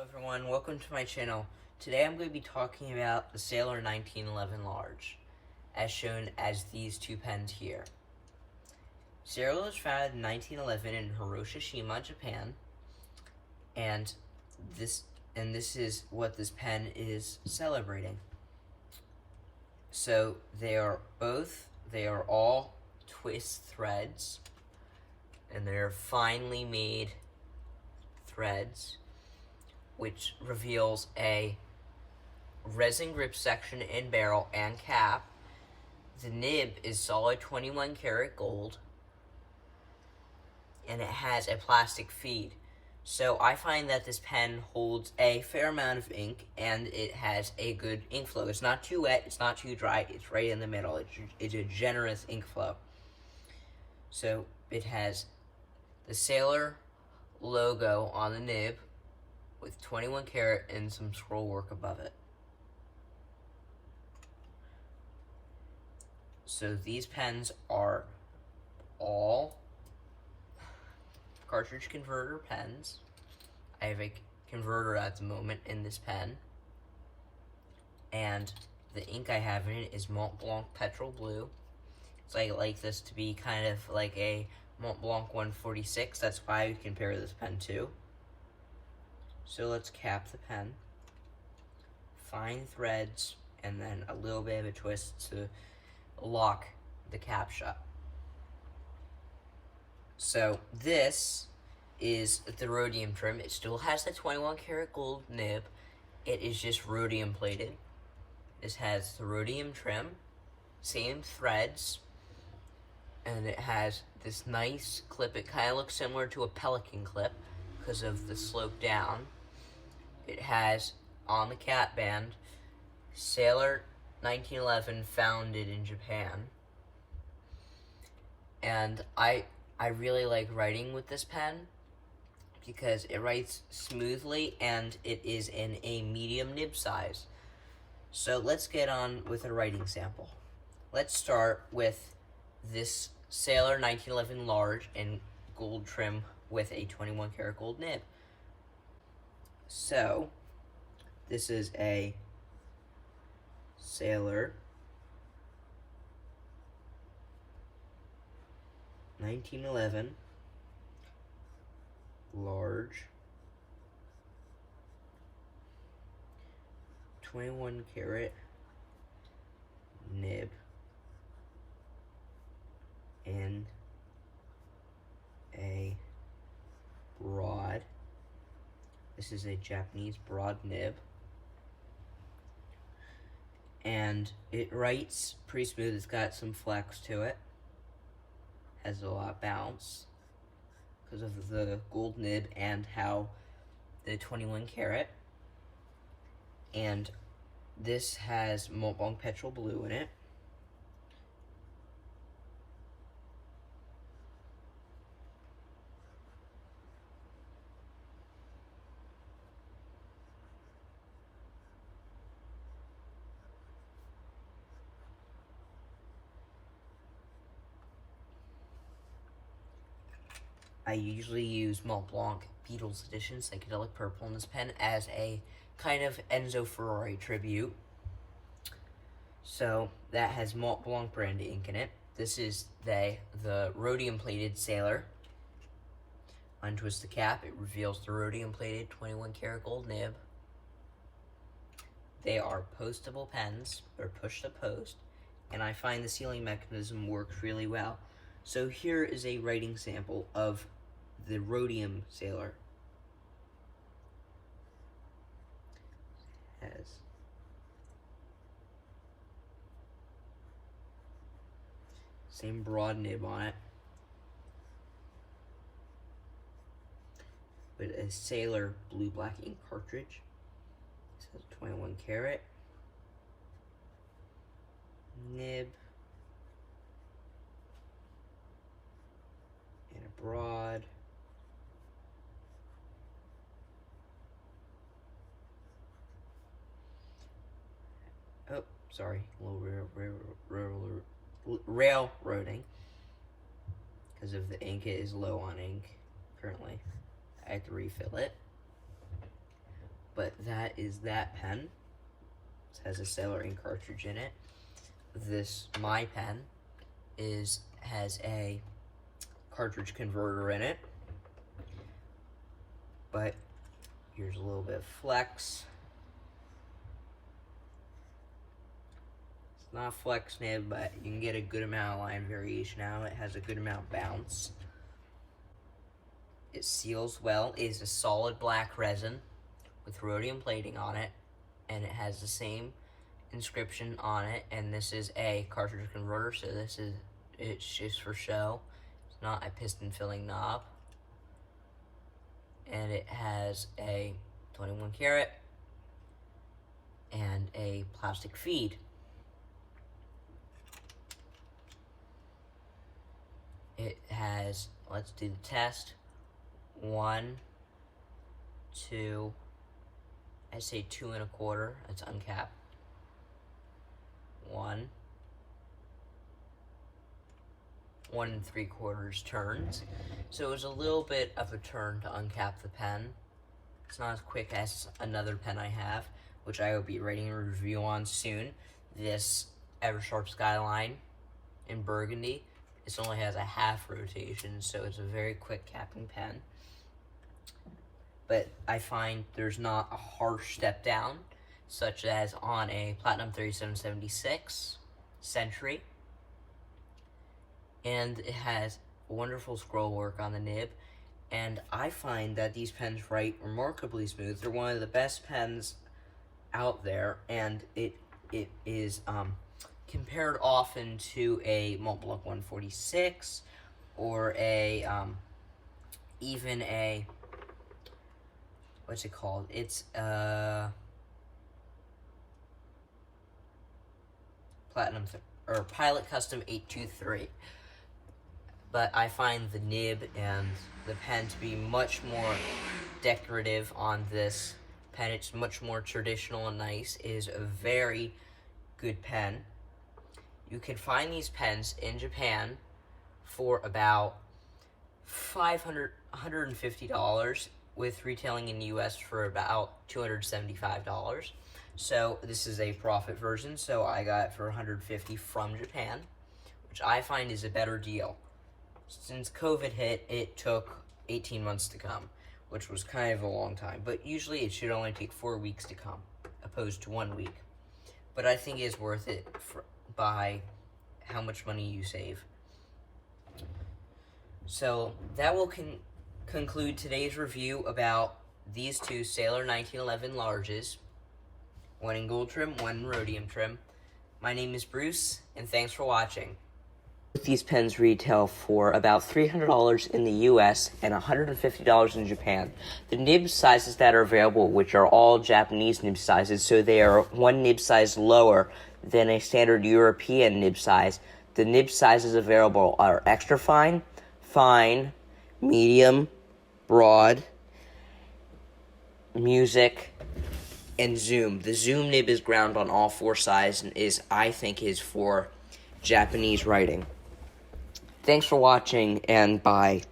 Hello everyone, welcome to my channel. Today I'm going to be talking about the Sailor 1911 Large, as shown as these two pens here. Sailor was founded in 1911 in Hiroshima, Japan, and this is what this pen is celebrating. So they are all twist threads, and they're finely made threads, which reveals a resin grip section in barrel and cap. The nib is solid 21 karat gold, and it has a plastic feed. So I find that this pen holds a fair amount of ink, and it has a good ink flow. It's not too wet, it's not too dry, it's right in the middle. It's a generous ink flow. So it has the Sailor logo on the nib, with 21 karat and some scroll work above it. So these pens are all cartridge converter pens. I have a converter at the moment in this pen, and the ink I have in it is Mont Blanc Petrol Blue. So I like this to be kind of like a Mont Blanc 146. That's why I would compare this pen to. So let's cap the pen, fine threads, and then a little bit of a twist to lock the cap shut. So this is the rhodium trim. It still has the 21 karat gold nib. It is just rhodium plated. This has the rhodium trim, same threads, and it has this nice clip. It kind of looks similar to a pelican clip because of the slope down. It has, on the cap band, Sailor 1911 founded in Japan. And I really like writing with this pen because it writes smoothly and it is in a medium nib size. So let's get on with a writing sample. Let's start with this Sailor 1911 Large in gold trim with a 21 karat gold nib. So, this is a Sailor 1911 Large 21 karat nib in a broad. This is a Japanese broad nib, and it writes pretty smooth. It's got some flex to it, has a lot of bounce because of the gold nib and how the 21 karat. And this has Mont Blanc Petrol Blue in it. I usually use Mont Blanc Beatles Edition Psychedelic Purple in this pen as a kind of Enzo Ferrari tribute. So that has Mont Blanc brand ink in it. This is the rhodium plated Sailor. Untwist the cap, it reveals the rhodium plated 21 karat gold nib. They are postable pens, they're push to post, and I find the sealing mechanism works really well. So here is a writing sample of the rhodium Sailor. Has same broad nib on it, with a Sailor blue black ink cartridge. It says 21 karat nib and a broad. Oh, sorry, a little railroading because of the ink. It is low on ink currently. I have to refill it. But that is that pen. It has a Sailor ink cartridge in it. My pen, has a cartridge converter in it. But here's a little bit of flex. It's not a flex nib, but you can get a good amount of line variation out of it. It has a good amount of bounce. It seals well. It is a solid black resin with rhodium plating on it, and it has the same inscription on it. And this is a cartridge converter, so it's just for show. It's not a piston filling knob. And it has a 21 karat and a plastic feed. It has, let's do the test. 1, 2, I say 2 1/4, that's uncapped. 1 3/4 turns. So it was a little bit of a turn to uncap the pen. It's not as quick as another pen I have, which I will be writing a review on soon. This Eversharp Skyline in burgundy. This only has a half rotation, so it's a very quick capping pen. But I find there's not a harsh step down, such as on a Platinum 3776 Century. And it has wonderful scroll work on the nib. And I find that these pens write remarkably smooth. They're one of the best pens out there, and it is compared often to a Montblanc 146 or even a, what's it called? It's Pilot Custom 823. But I find the nib and the pen to be much more decorative on this pen. It's much more traditional and nice. It is a very good pen. You can find these pens in Japan for about $150, with retailing in the US for about $275. So this is a profit version, so I got it for $150 from Japan, which I find is a better deal. Since COVID hit, it took 18 months to come, which was kind of a long time, but usually it should only take 4 weeks to come, opposed to 1 week. But I think it's worth it by how much money you save. So that will conclude today's review about these two Sailor 1911 larges, one in gold trim, one in rhodium trim. My name is Bruce, and thanks for watching. These pens retail for about $300 in the US and $150 in Japan. The nib sizes that are available, which are all Japanese nib sizes, so they are one nib size lower than a standard European nib size. The nib sizes available are extra fine, fine, medium, broad, music, and zoom. The zoom nib is ground on all 4 sides and I think is for Japanese writing. Thanks for watching, and bye.